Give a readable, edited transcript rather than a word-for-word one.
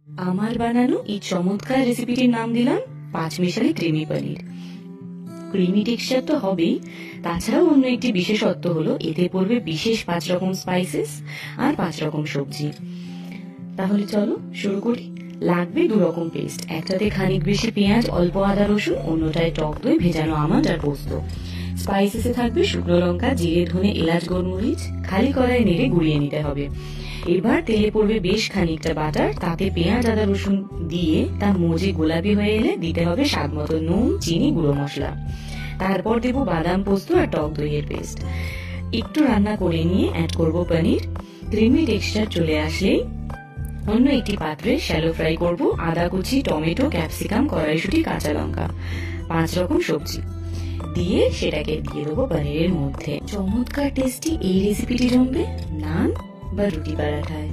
আমার বানানো এই চমৎকার রেসিপিটির নাম দিলাম 5 মিশালি ক্রিমি পনির। ক্রিমি টেক্সচার তো হবেই, তাছাড়াও অন্য একটি বিশেষত্ব হলো এতে পড়বে বিশেষ 5 রকম স্পাইসেস আর 5 রকম সবজি। তাহলে চলো শুরু করি। লাগবে 2 রকম পেস্ট, একটাতে খানিক বেশি পেঁয়াজ, অল্প আদা রসুন, অন্যটায় টক দই, ভেজানো আমন্ড আর পোস্ত। স্পাইসেসে থাকবে শুকনো লঙ্কা, জিরে, ধনে, এলাচ, গোলমরিচ। খালি কড়াই নেড়ে গুঁড়িয়ে নিতে হবে। এবার তেলে পড়বে বেশ খানিকটা বাটার, তাতে পেঁয়াজ আদা রসুন দিয়ে তা মজে গোলাপি হয়ে এলে দিতে হবে স্বাদ মতো নুন, চিনি, গুঁড়ো মশলা। তারপর দেবো বাদাম, পোস্ত আর টক দইয়ের পেস্ট। একটু রান্না করে নিয়ে অ্যাড করবো পনির। ক্রিমি টেক্সচার চলে আসলেই অন্য একটি পাত্রে শ্যালো ফ্রাই করব আদা কুচি, টমেটো, ক্যাপসিকাম, কড়াইশুঁটি, কাঁচা লঙ্কা, 5 রকম সবজি দিয়ে সেটাকে দিয়ে দেবো পনিরের মধ্যে। চমৎকার টেস্টি এই রেসিপিটি জমবে নান বা রুটি পরাঠায়।